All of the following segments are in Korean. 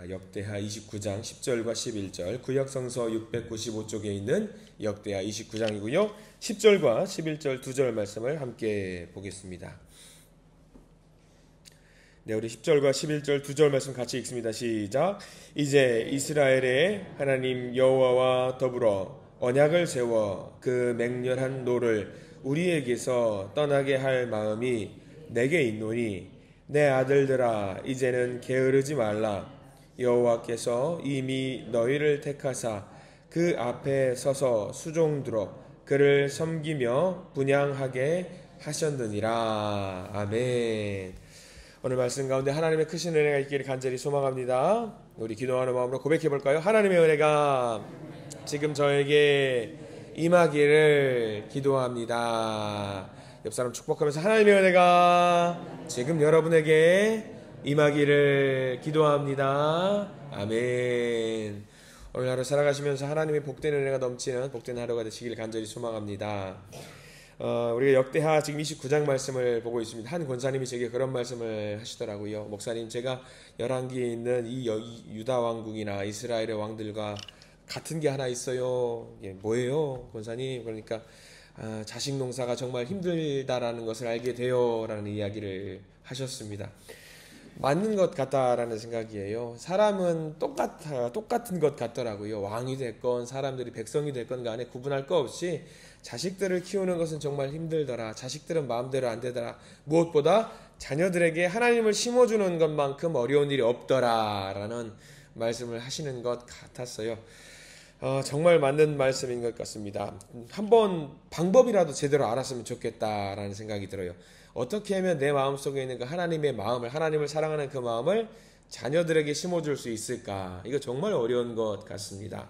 역대하 29장 10절과 11절, 구약성서 695쪽에 있는 역대하 29장이고요. 10절과 11절 두 절 말씀을 함께 보겠습니다. 네, 우리 10절과 11절 두 절 말씀 같이 읽습니다. 시작. 이제 이스라엘의 하나님 여호와와 더불어 언약을 세워 그 맹렬한 노를 우리에게서 떠나게 할 마음이 내게 있노니 내 아들들아 이제는 게으르지 말라. 여호와께서 이미 너희를 택하사 그 앞에 서서 수종들어 그를 섬기며 분향하게 하셨느니라. 아멘. 오늘 말씀 가운데 하나님의 크신 은혜가 있기를 간절히 소망합니다. 우리 기도하는 마음으로 고백해 볼까요? 하나님의 은혜가 지금 저에게 임하기를 기도합니다. 옆 사람 축복하면서 하나님의 은혜가 지금 여러분에게 임하기를 기도합니다. 아멘. 오늘 하루 살아가시면서 하나님의 복된 은혜가 넘치는 복된 하루가 되시길 간절히 소망합니다. 우리가 역대하 지금 29장 말씀을 보고 있습니다. 한 권사님이 제게 그런 말씀을 하시더라고요. 목사님, 제가 열왕기에 있는 이 유다 왕국이나 이스라엘의 왕들과 같은 게 하나 있어요. 뭐예요, 권사님? 그러니까 자식 농사가 정말 힘들다라는 것을 알게 되어라는 이야기를 하셨습니다. 맞는 것 같다라는 생각이에요. 사람은 똑같은 것 같더라고요. 왕이 됐건 사람들이 백성이 됐건 간에 구분할 거 없이 자식들을 키우는 것은 정말 힘들더라. 자식들은 마음대로 안 되더라. 무엇보다 자녀들에게 하나님을 심어주는 것만큼 어려운 일이 없더라라는 말씀을 하시는 것 같았어요. 정말 맞는 말씀인 것 같습니다. 한번 방법이라도 제대로 알았으면 좋겠다라는 생각이 들어요. 어떻게 하면 내 마음속에 있는 그 하나님의 마음을, 하나님을 사랑하는 그 마음을 자녀들에게 심어줄 수 있을까? 이거 정말 어려운 것 같습니다.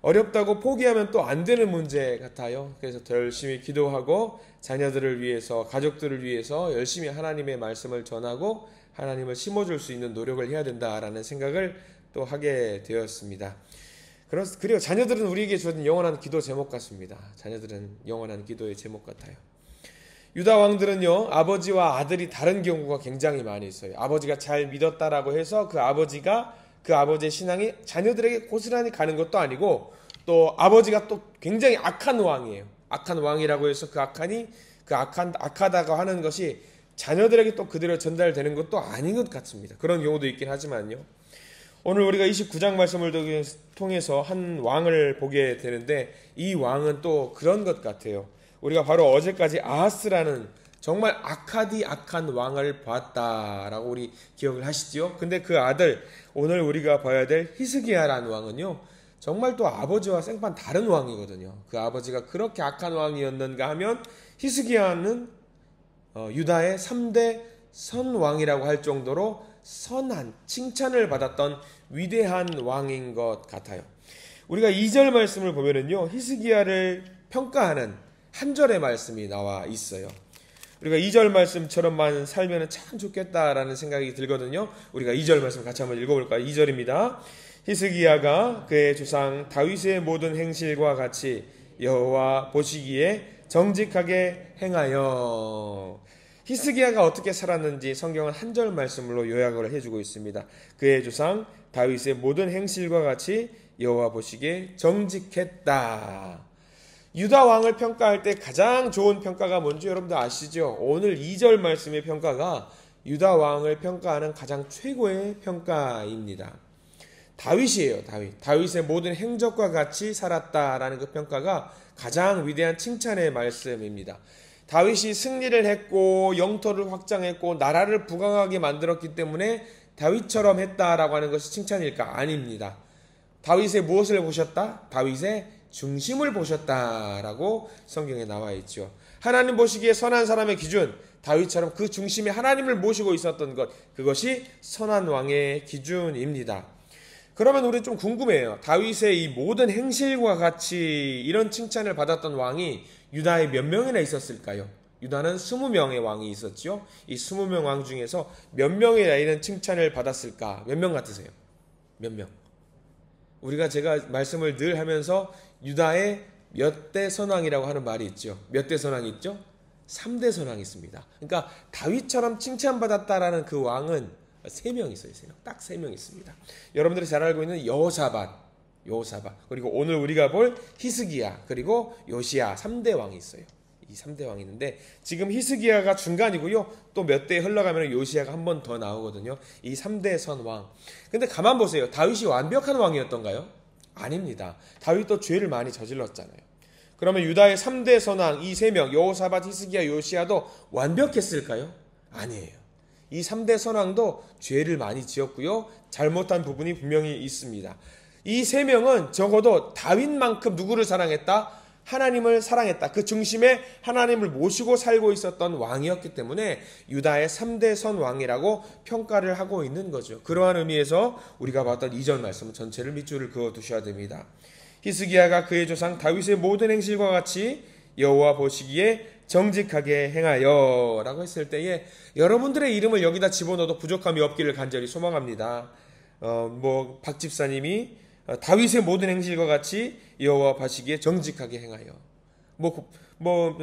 어렵다고 포기하면 또 안 되는 문제 같아요. 그래서 더 열심히 기도하고 자녀들을 위해서, 가족들을 위해서 열심히 하나님의 말씀을 전하고 하나님을 심어줄 수 있는 노력을 해야 된다라는 생각을 또 하게 되었습니다. 그리고 자녀들은 우리에게 주어진 영원한 기도 제목 같습니다. 자녀들은 영원한 기도의 제목 같아요. 유다 왕들은요, 아버지와 아들이 다른 경우가 굉장히 많이 있어요. 아버지가 잘 믿었다라고 해서 그 아버지의 신앙이 자녀들에게 고스란히 가는 것도 아니고, 또 아버지가 또 굉장히 악한 왕이에요. 악한 왕이라고 해서 악하다고 하는 것이 자녀들에게 또 그대로 전달되는 것도 아닌 것 같습니다. 그런 경우도 있긴 하지만요. 오늘 우리가 29장 말씀을 통해서 한 왕을 보게 되는데, 이 왕은 또 그런 것 같아요. 우리가 바로 어제까지 아하스라는 정말 악한 왕을 봤다라고 우리 기억을 하시죠? 근데 그 아들, 오늘 우리가 봐야 될 히스기야라는 왕은요, 정말 또 아버지와 생판 다른 왕이거든요. 그 아버지가 그렇게 악한 왕이었는가 하면 히스기야는 유다의 3대 선왕이라고 할 정도로 선한 칭찬을 받았던 위대한 왕인 것 같아요. 우리가 2절 말씀을 보면은요, 히스기야를 평가하는 한 절의 말씀이 나와 있어요. 우리가 2절 말씀처럼만 살면 참 좋겠다라는 생각이 들거든요. 우리가 2절 말씀 같이 한번 읽어볼까요? 2절입니다. 히스기야가 그의 조상 다윗의 모든 행실과 같이 여호와 보시기에 정직하게 행하여. 히스기야가 어떻게 살았는지 성경은 한 절 말씀으로 요약을 해주고 있습니다. 그의 조상 다윗의 모든 행실과 같이 여호와 보시기에 정직했다. 유다 왕을 평가할 때 가장 좋은 평가가 뭔지 여러분들 아시죠? 오늘 2절 말씀의 평가가 유다 왕을 평가하는 가장 최고의 평가입니다. 다윗이에요. 다윗의 모든 행적과 같이 살았다라는 그 평가가 가장 위대한 칭찬의 말씀입니다. 다윗이 승리를 했고 영토를 확장했고 나라를 부강하게 만들었기 때문에 다윗처럼 했다라고 하는 것이 칭찬일까? 아닙니다. 다윗의 무엇을 보셨다? 다윗의 중심을 보셨다라고 성경에 나와 있죠. 하나님 보시기에 선한 사람의 기준, 다윗처럼 그 중심에 하나님을 모시고 있었던 것, 그것이 선한 왕의 기준입니다. 그러면 우리 좀 궁금해요. 다윗의 이 모든 행실과 같이 이런 칭찬을 받았던 왕이 유다에 몇 명이나 있었을까요? 유다는 20명의 왕이 있었죠. 이 20명 왕 중에서 몇 명이나 이런 칭찬을 받았을까? 몇 명 같으세요? 몇 명? 제가 말씀을 늘 하면서 유다의 몇 대 선왕이라고 하는 말이 있죠. 몇 대 선왕이 있죠? 3대 선왕이 있습니다. 그러니까 다윗처럼 칭찬받았다라는 그 왕은 3명 있어요. 3명. 딱 3명 있습니다. 여러분들이 잘 알고 있는 여호사밧, 그리고 오늘 우리가 볼 히스기야, 그리고 요시야 3대 왕이 있어요. 이 3대 왕이 있는데 지금 히스기야가 중간이고요. 또 몇 대 흘러가면 요시야가 한 번 더 나오거든요. 이 3대 선왕. 근데 가만 보세요. 다윗이 완벽한 왕이었던가요? 아닙니다. 다윗도 죄를 많이 저질렀잖아요. 그러면 유다의 3대 선왕 이 3명 여호사밧, 히스기야, 요시야도 완벽했을까요? 아니에요. 이 3대 선왕도 죄를 많이 지었고요. 잘못한 부분이 분명히 있습니다. 이 3명은 적어도 다윗만큼 누구를 사랑했다? 하나님을 사랑했다. 그 중심에 하나님을 모시고 살고 있었던 왕이었기 때문에 유다의 3대 선왕이라고 평가를 하고 있는 거죠. 그러한 의미에서 우리가 봤던 2절 말씀 전체를 밑줄을 그어 두셔야 됩니다. 히스기야가 그의 조상 다윗의 모든 행실과 같이 여호와 보시기에 정직하게 행하여 라고 했을 때에 여러분들의 이름을 여기다 집어넣어도 부족함이 없기를 간절히 소망합니다. 박 집사님이 다윗의 모든 행실과 같이 여호와 보시기에 정직하게 행하여,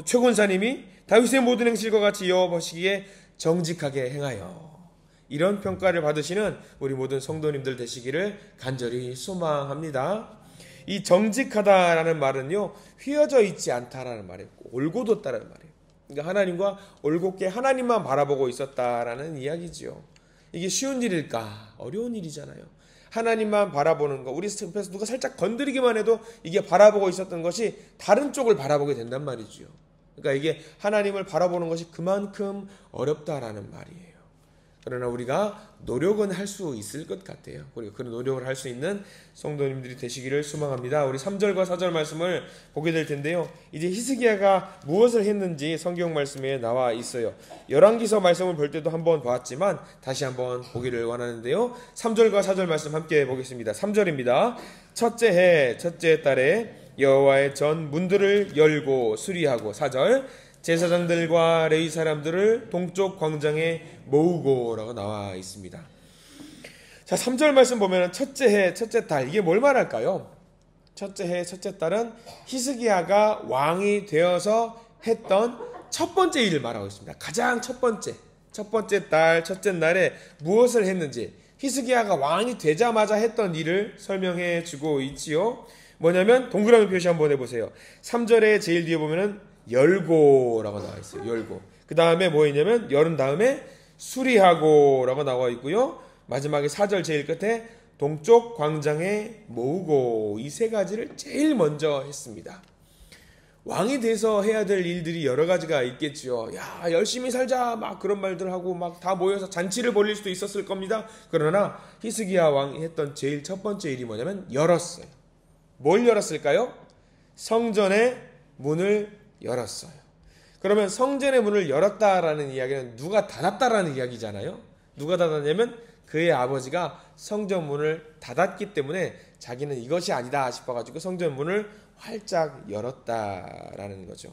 최 권사님이 다윗의 모든 행실과 같이 여호와 보시기에 정직하게 행하여, 이런 평가를 받으시는 우리 모든 성도님들 되시기를 간절히 소망합니다. 이 정직하다라는 말은요, 휘어져 있지 않다라는 말이에요. 올곧었다라는 말이에요. 그러니까 하나님과 올곧게 하나님만 바라보고 있었다라는 이야기지요. 이게 쉬운 일일까? 어려운 일이잖아요. 하나님만 바라보는 거, 우리 옆에서 누가 살짝 건드리기만 해도 이게 바라보고 있었던 것이 다른 쪽을 바라보게 된단 말이죠. 그러니까 이게 하나님을 바라보는 것이 그만큼 어렵다라는 말이에요. 그러나 우리가 노력은 할 수 있을 것 같아요. 그리고 그런 노력을 할 수 있는 성도님들이 되시기를 소망합니다. 우리 3절과 4절 말씀을 보게 될 텐데요. 이제 히스기야가 무엇을 했는지 성경 말씀에 나와 있어요. 열왕기서 말씀을 볼 때도 한번 봤지만 다시 한번 보기를 원하는데요. 3절과 4절 말씀 함께 보겠습니다. 3절입니다. 첫째 해 첫째 달에 여호와의 전 문들을 열고 수리하고, 4절 제사장들과 레위 사람들을 동쪽 광장에 모으고 라고 나와 있습니다. 자, 3절 말씀 보면 첫째 해 첫째 달, 이게 뭘 말할까요? 첫째 해 첫째 달은 히스기야가 왕이 되어서 했던 첫 번째 일을 말하고 있습니다. 가장 첫 번째 달 첫째 날에 무엇을 했는지, 히스기야가 왕이 되자마자 했던 일을 설명해 주고 있지요. 뭐냐면 동그라미 표시 한번 해보세요. 3절에 제일 뒤에 보면은 열고 라고 나와 있어요. 열고. 그 다음에 뭐 있냐면 열은 다음에 수리하고 라고 나와 있고요. 마지막에 4절 제일 끝에 동쪽 광장에 모으고, 이 세 가지를 제일 먼저 했습니다. 왕이 돼서 해야 될 일들이 여러 가지가 있겠지요. 야, 열심히 살자 막 그런 말들 하고 막 다 모여서 잔치를 벌릴 수도 있었을 겁니다. 그러나 히스기야 왕이 했던 제일 첫 번째 일이 뭐냐면 열었어요. 뭘 열었을까요? 성전의 문을 열었어요. 그러면 성전의 문을 열었다라는 이야기는 누가 닫았다라는 이야기잖아요. 누가 닫았냐면 그의 아버지가 성전 문을 닫았기 때문에 자기는 이것이 아니다 싶어가지고 성전 문을 활짝 열었다라는 거죠.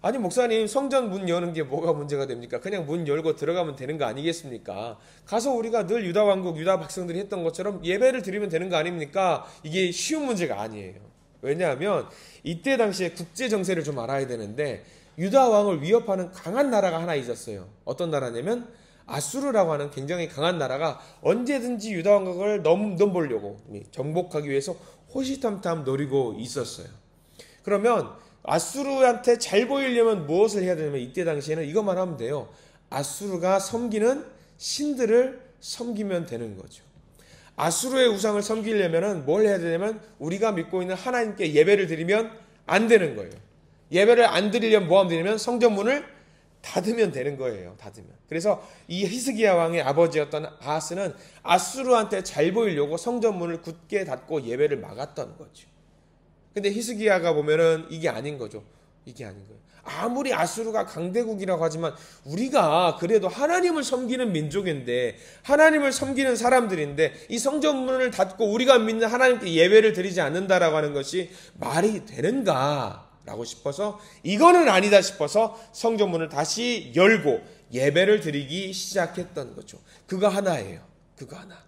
아니 목사님, 성전 문 여는 게 뭐가 문제가 됩니까? 그냥 문 열고 들어가면 되는 거 아니겠습니까? 가서 우리가 늘 유다 왕국, 유다 백성들이 했던 것처럼 예배를 드리면 되는 거 아닙니까? 이게 쉬운 문제가 아니에요. 왜냐하면 이때 당시에 국제 정세를 좀 알아야 되는데, 유다 왕을 위협하는 강한 나라가 하나 있었어요. 어떤 나라냐면 아수르라고 하는 굉장히 강한 나라가 언제든지 유다 왕국을 넘보려고, 정복하기 위해서 호시탐탐 노리고 있었어요. 그러면 아수르한테 잘 보이려면 무엇을 해야 되냐면, 이때 당시에는 이것만 하면 돼요. 아수르가 섬기는 신들을 섬기면 되는 거죠. 아수르의 우상을 섬기려면 뭘 해야 되냐면 우리가 믿고 있는 하나님께 예배를 드리면 안 되는 거예요. 예배를 안 드리려면 뭐 하면 되냐면 성전문을 닫으면 되는 거예요. 닫으면. 그래서 이 히스기야 왕의 아버지였던 아하스는 아수르한테 잘 보이려고 성전문을 굳게 닫고 예배를 막았던 거죠. 근데 히스기야가 보면은 이게 아닌 거죠. 이게 아닌 거예요. 아무리 아수르가 강대국이라고 하지만 우리가 그래도 하나님을 섬기는 민족인데, 하나님을 섬기는 사람들인데, 이 성전문을 닫고 우리가 믿는 하나님께 예배를 드리지 않는다라고 하는 것이 말이 되는가 라고 싶어서, 이거는 아니다 싶어서 성전문을 다시 열고 예배를 드리기 시작했던 거죠. 그거 하나예요. 그거 하나.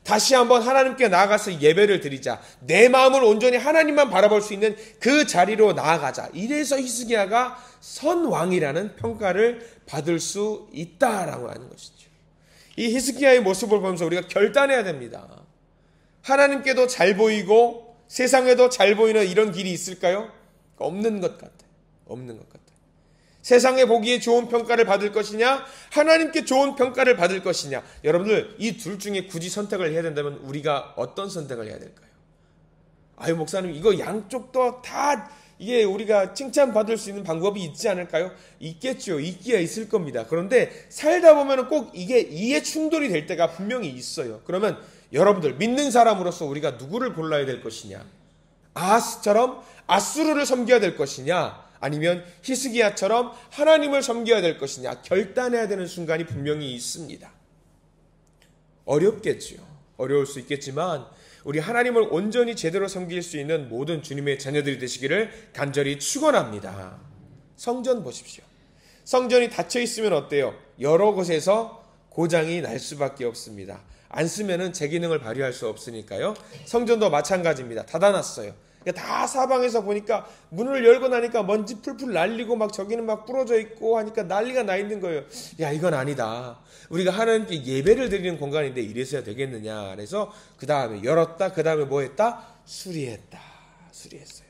다시 한번 하나님께 나아가서 예배를 드리자. 내 마음을 온전히 하나님만 바라볼 수 있는 그 자리로 나아가자. 이래서 히스기야가 선왕이라는 평가를 받을 수 있다라고 하는 것이죠. 이 히스기야의 모습을 보면서 우리가 결단해야 됩니다. 하나님께도 잘 보이고 세상에도 잘 보이는 이런 길이 있을까요? 없는 것 같아요. 없는 것 같아요. 세상에 보기에 좋은 평가를 받을 것이냐, 하나님께 좋은 평가를 받을 것이냐. 여러분들 이 둘 중에 굳이 선택을 해야 된다면 우리가 어떤 선택을 해야 될까요? 아유 목사님, 이거 양쪽도 다 이게 우리가 칭찬받을 수 있는 방법이 있지 않을까요? 있겠죠. 있기야 있을 겁니다. 그런데 살다 보면 꼭 이게 이해 충돌이 될 때가 분명히 있어요. 그러면 여러분들 믿는 사람으로서 우리가 누구를 골라야 될 것이냐? 아하스처럼 아수르를 섬겨야 될 것이냐? 아니면 히스기야처럼 하나님을 섬겨야 될 것이냐? 결단해야 되는 순간이 분명히 있습니다. 어렵겠죠. 어려울 수 있겠지만 우리 하나님을 온전히 제대로 섬길 수 있는 모든 주님의 자녀들이 되시기를 간절히 축원합니다. 성전 보십시오. 성전이 닫혀 있으면 어때요? 여러 곳에서 고장이 날 수밖에 없습니다. 안 쓰면은 제 기능을 발휘할 수 없으니까요. 성전도 마찬가지입니다. 닫아놨어요. 다 사방에서 보니까 문을 열고 나니까 먼지 풀풀 날리고 막 저기는 막 부러져 있고 하니까 난리가 나 있는 거예요. 야, 이건 아니다. 우리가 하나님께 예배를 드리는 공간인데 이래서야 되겠느냐. 그래서 그 다음에 열었다. 그 다음에 뭐 했다? 수리했다. 수리했어요.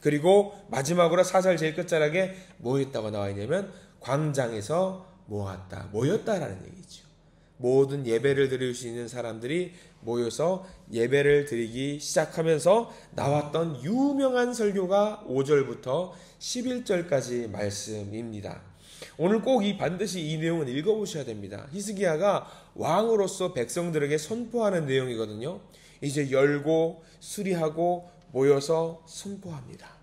그리고 마지막으로 4절 제일 끝자락에 뭐 했다고 나와 있냐면 광장에서 모았다. 모였다라는 얘기죠. 모든 예배를 드릴 수 있는 사람들이 모여서 예배를 드리기 시작하면서 나왔던 유명한 설교가 5절부터 11절까지 말씀입니다. 오늘 꼭 반드시 이 내용은 읽어보셔야 됩니다. 히스기야가 왕으로서 백성들에게 선포하는 내용이거든요. 이제 열고 수리하고 모여서 선포합니다.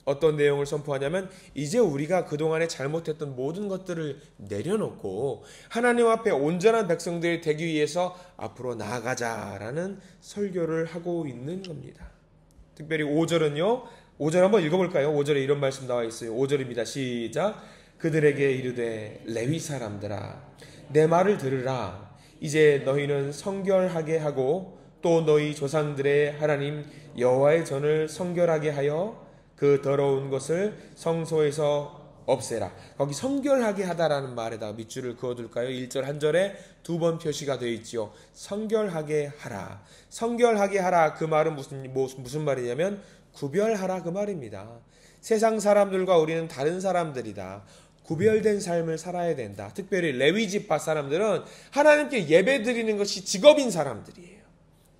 어떤 내용을 선포하냐면 이제 우리가 그동안에 잘못했던 모든 것들을 내려놓고 하나님 앞에 온전한 백성들이 되기 위해서 앞으로 나아가자라는 설교를 하고 있는 겁니다. 특별히 5절은요. 5절 한번 읽어볼까요? 5절에 이런 말씀 나와 있어요. 5절입니다. 시작. 그들에게 이르되 레위 사람들아 내 말을 들으라. 이제 너희는 성결하게 하고 또 너희 조상들의 하나님 여호와의 전을 성결하게 하여 그 더러운 것을 성소에서 없애라. 거기 성결하게 하다라는 말에다가 밑줄을 그어둘까요? 1절 한 절에 2번 표시가 되어 있죠. 성결하게 하라. 성결하게 하라. 그 말은 무슨 말이냐면 구별하라 그 말입니다. 세상 사람들과 우리는 다른 사람들이다. 구별된 삶을 살아야 된다. 특별히 레위 지파 사람들은 하나님께 예배 드리는 것이 직업인 사람들이에요.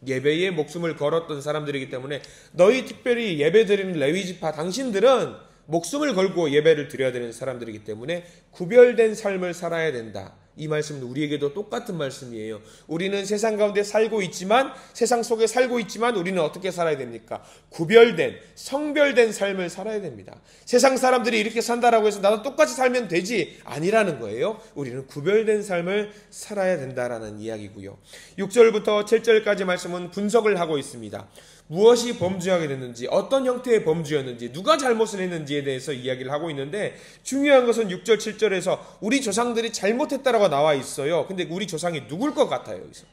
예배에 목숨을 걸었던 사람들이기 때문에 너희 특별히 예배 드리는 레위 지파 당신들은 목숨을 걸고 예배를 드려야 되는 사람들이기 때문에 구별된 삶을 살아야 된다. 이 말씀은 우리에게도 똑같은 말씀이에요. 우리는 세상 가운데 살고 있지만 세상 속에 살고 있지만 우리는 어떻게 살아야 됩니까? 구별된 성별된 삶을 살아야 됩니다. 세상 사람들이 이렇게 산다라고 해서 나도 똑같이 살면 되지 아니라는 거예요. 우리는 구별된 삶을 살아야 된다라는 이야기고요. 6절부터 7절까지 말씀은 분석을 하고 있습니다. 무엇이 범죄하게 됐는지, 어떤 형태의 범죄였는지, 누가 잘못을 했는지에 대해서 이야기를 하고 있는데 중요한 것은 6절, 7절에서 우리 조상들이 잘못했다라고 나와 있어요. 근데 우리 조상이 누굴 것 같아요? 여기서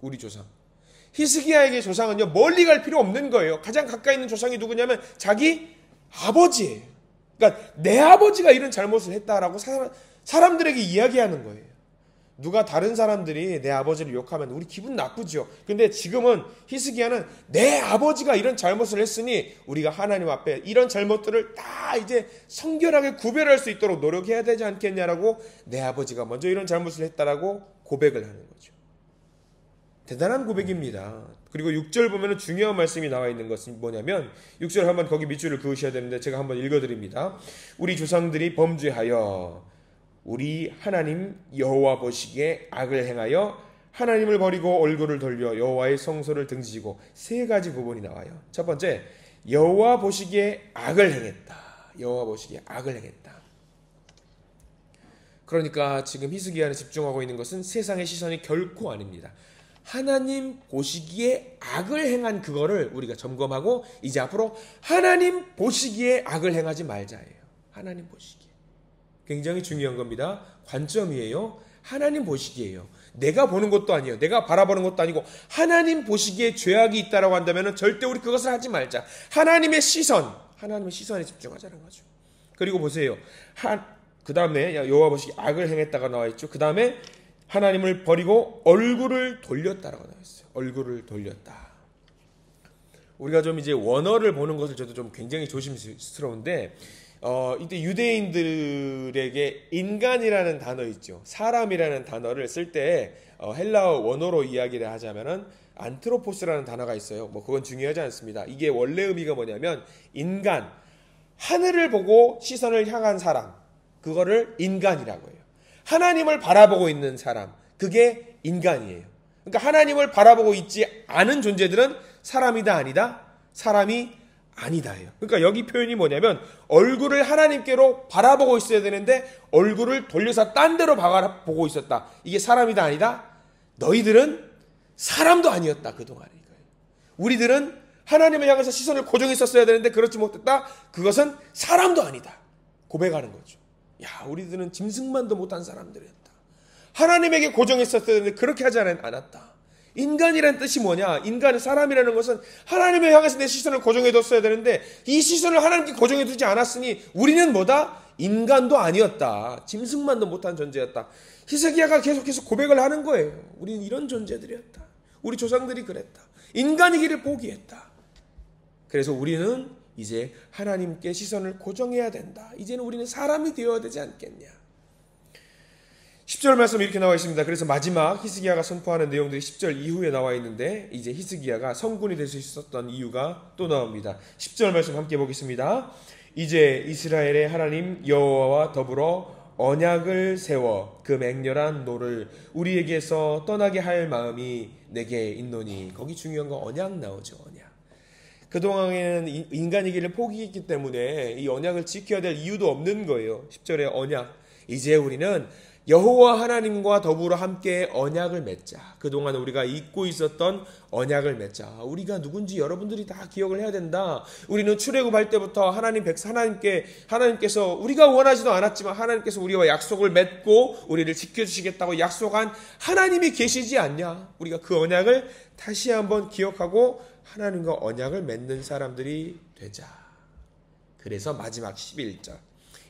우리 조상. 히스기야에게 조상은요 멀리 갈 필요 없는 거예요. 가장 가까이 있는 조상이 누구냐면 자기 아버지예요. 그러니까 내 아버지가 이런 잘못을 했다라고 사람들에게 이야기하는 거예요. 누가 다른 사람들이 내 아버지를 욕하면 우리 기분 나쁘죠. 근데 지금은 히스기야는 내 아버지가 이런 잘못을 했으니 우리가 하나님 앞에 이런 잘못들을 다 이제 성결하게 구별할 수 있도록 노력해야 되지 않겠냐라고 내 아버지가 먼저 이런 잘못을 했다라고 고백을 하는 거죠. 대단한 고백입니다. 그리고 6절 보면 중요한 말씀이 나와 있는 것은 뭐냐면 6절 한번 거기 밑줄을 그으셔야 되는데 제가 한번 읽어드립니다. 우리 조상들이 범죄하여 우리 하나님 여호와 보시기에 악을 행하여 하나님을 버리고 얼굴을 돌려 여호와의 성소를 등지고 세 가지 부분이 나와요. 첫 번째, 여호와 보시기에 악을 행했다. 여호와 보시기에 악을 행했다. 그러니까 지금 히스기야는 집중하고 있는 것은 세상의 시선이 결코 아닙니다. 하나님 보시기에 악을 행한 그거를 우리가 점검하고 이제 앞으로 하나님 보시기에 악을 행하지 말자예요. 하나님 보시기에. 굉장히 중요한 겁니다. 관점이에요. 하나님 보시기에요. 내가 보는 것도 아니에요. 내가 바라보는 것도 아니고 하나님 보시기에 죄악이 있다라고 한다면 절대 우리 그것을 하지 말자. 하나님의 시선에 집중하자는 거죠. 그리고 보세요. 그 다음에 여호와 보시기에 악을 행했다가 나와 있죠. 그 다음에 하나님을 버리고 얼굴을 돌렸다라고 나와 있어요. 얼굴을 돌렸다. 우리가 좀 이제 원어를 보는 것을 저도 좀 굉장히 조심스러운데, 이때 유대인들에게 인간이라는 단어 있죠. 사람이라는 단어를 쓸 때 헬라어 원어로 이야기를 하자면은 안트로포스라는 단어가 있어요. 뭐 그건 중요하지 않습니다. 이게 원래 의미가 뭐냐면 인간, 하늘을 보고 시선을 향한 사람, 그거를 인간이라고 해요. 하나님을 바라보고 있는 사람, 그게 인간이에요. 그러니까 하나님을 바라보고 있지 않은 존재들은 사람이다 아니다? 사람이 아니다예요. 그러니까 여기 표현이 뭐냐면 얼굴을 하나님께로 바라보고 있어야 되는데 얼굴을 돌려서 딴 데로 바라보고 있었다. 이게 사람이다 아니다? 너희들은 사람도 아니었다 그동안에. 우리들은 하나님을 향해서 시선을 고정했었어야 되는데 그렇지 못했다. 그것은 사람도 아니다. 고백하는 거죠. 야, 우리들은 짐승만도 못한 사람들이었다. 하나님에게 고정했었어야 되는데 그렇게 하지 않았다. 인간이라는 뜻이 뭐냐? 인간은, 사람이라는 것은 하나님을 향해서 내 시선을 고정해뒀어야 되는데 이 시선을 하나님께 고정해두지 않았으니 우리는 뭐다? 인간도 아니었다. 짐승만도 못한 존재였다. 히스기야가 계속해서 고백을 하는 거예요. 우리는 이런 존재들이었다. 우리 조상들이 그랬다. 인간이기를 포기했다. 그래서 우리는 이제 하나님께 시선을 고정해야 된다. 이제는 우리는 사람이 되어야 되지 않겠냐. 10절 말씀 이렇게 나와 있습니다. 그래서 마지막 히스기야가 선포하는 내용들이 10절 이후에 나와 있는데 이제 히스기야가 성군이 될 수 있었던 이유가 또 나옵니다. 10절 말씀 함께 보겠습니다. 이제 이스라엘의 하나님 여호와와 더불어 언약을 세워 그 맹렬한 노를 우리에게서 떠나게 할 마음이 내게 있노니. 거기 중요한 건 언약 나오죠. 언약. 그동안에는 인간이기를 포기했기 때문에 이 언약을 지켜야 될 이유도 없는 거예요. 10절에 언약. 이제 우리는 여호와 하나님과 더불어 함께 언약을 맺자. 그동안 우리가 잊고 있었던 언약을 맺자. 우리가 누군지 여러분들이 다 기억을 해야 된다. 우리는 출애굽할 때부터 하나님께서 우리가 원하지도 않았지만 하나님께서 우리와 약속을 맺고 우리를 지켜주시겠다고 약속한 하나님이 계시지 않냐. 우리가 그 언약을 다시 한번 기억하고 하나님과 언약을 맺는 사람들이 되자. 그래서 마지막 11절.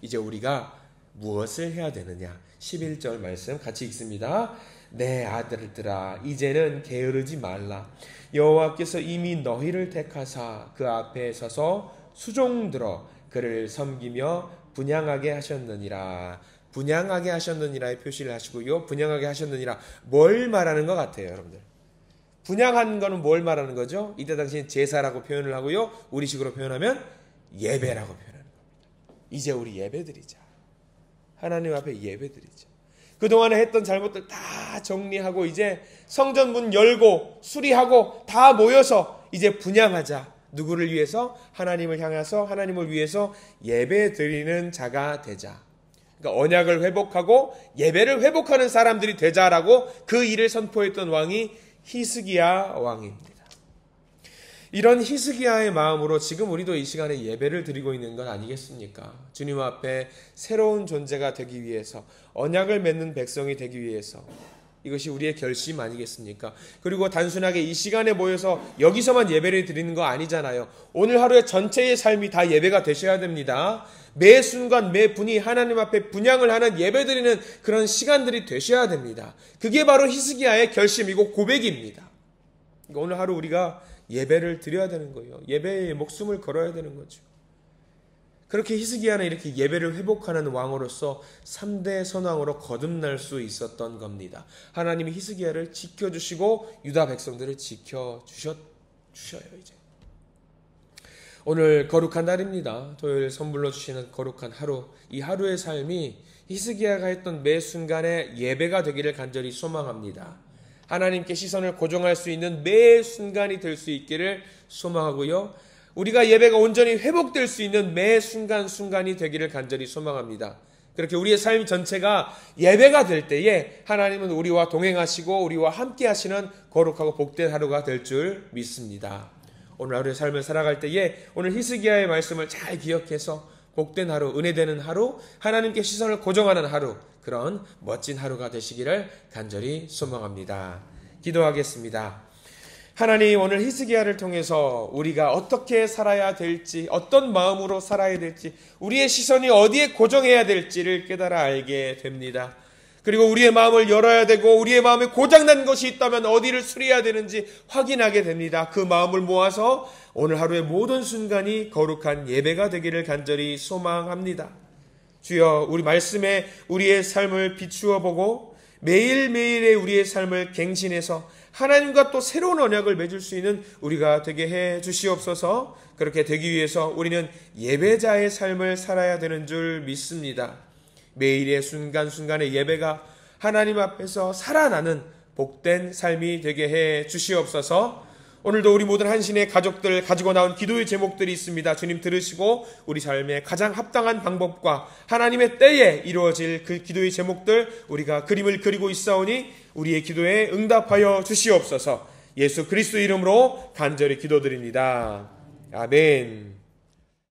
이제 우리가 무엇을 해야 되느냐. 11절 말씀 같이 읽습니다. 내 아들들아 이제는 게으르지 말라. 여호와께서 이미 너희를 택하사 그 앞에 서서 수종들어 그를 섬기며 분향하게 하셨느니라. 분향하게 하셨느니라의 표시를 하시고요. 분향하게 하셨느니라. 뭘 말하는 것 같아요, 여러분들? 분향한 거는 뭘 말하는 거죠? 이때 당시엔 제사라고 표현을 하고요. 우리식으로 표현하면 예배라고 표현하는 겁니다. 이제 우리 예배드리자. 하나님 앞에 예배드리죠. 그동안에 했던 잘못들 다 정리하고 이제 성전 문 열고 수리하고 다 모여서 이제 분향하자. 누구를 위해서? 하나님을 향해서 하나님을 위해서 예배드리는 자가 되자. 그러니까 언약을 회복하고 예배를 회복하는 사람들이 되자라고 그 일을 선포했던 왕이 히스기야 왕입니다. 이런 히스기야의 마음으로 지금 우리도 이 시간에 예배를 드리고 있는 건 아니겠습니까? 주님 앞에 새로운 존재가 되기 위해서, 언약을 맺는 백성이 되기 위해서, 이것이 우리의 결심 아니겠습니까? 그리고 단순하게 이 시간에 모여서 여기서만 예배를 드리는 거 아니잖아요. 오늘 하루의 전체의 삶이 다 예배가 되셔야 됩니다. 매 순간 매 분이 하나님 앞에 분향을 하는 예배 드리는 그런 시간들이 되셔야 됩니다. 그게 바로 히스기야의 결심이고 고백입니다. 그러니까 오늘 하루 우리가 예배를 드려야 되는 거예요. 예배에 목숨을 걸어야 되는 거죠. 그렇게 히스기야는 이렇게 예배를 회복하는 왕으로서 3대 선왕으로 거듭날 수 있었던 겁니다. 하나님이 히스기야를 지켜주시고 유다 백성들을 지켜주셔요. 이제 오늘 거룩한 날입니다. 토요일 선물로 주시는 거룩한 하루. 이 하루의 삶이 히스기야가 했던 매 순간의 예배가 되기를 간절히 소망합니다. 하나님께 시선을 고정할 수 있는 매 순간이 될 수 있기를 소망하고요. 우리가 예배가 온전히 회복될 수 있는 매 순간순간이 되기를 간절히 소망합니다. 그렇게 우리의 삶 전체가 예배가 될 때에 하나님은 우리와 동행하시고 우리와 함께 하시는 거룩하고 복된 하루가 될 줄 믿습니다. 오늘 하루의 삶을 살아갈 때에 오늘 히스기야의 말씀을 잘 기억해서 복된 하루, 은혜되는 하루, 하나님께 시선을 고정하는 하루, 그런 멋진 하루가 되시기를 간절히 소망합니다. 기도하겠습니다. 하나님, 오늘 히스기야를 통해서 우리가 어떻게 살아야 될지, 어떤 마음으로 살아야 될지, 우리의 시선이 어디에 고정해야 될지를 깨달아 알게 됩니다. 그리고 우리의 마음을 열어야 되고 우리의 마음에 고장난 것이 있다면 어디를 수리해야 되는지 확인하게 됩니다. 그 마음을 모아서 오늘 하루의 모든 순간이 거룩한 예배가 되기를 간절히 소망합니다. 주여, 우리 말씀에 우리의 삶을 비추어 보고 매일매일의 우리의 삶을 갱신해서 하나님과 또 새로운 언약을 맺을 수 있는 우리가 되게 해 주시옵소서. 그렇게 되기 위해서 우리는 예배자의 삶을 살아야 되는 줄 믿습니다. 매일의 순간순간의 예배가 하나님 앞에서 살아나는 복된 삶이 되게 해 주시옵소서. 오늘도 우리 모든 한신의 가족들 가지고 나온 기도의 제목들이 있습니다. 주님 들으시고 우리 삶에 가장 합당한 방법과 하나님의 때에 이루어질 그 기도의 제목들 우리가 그림을 그리고 있사오니 우리의 기도에 응답하여 주시옵소서. 예수 그리스도 이름으로 간절히 기도드립니다. 아멘.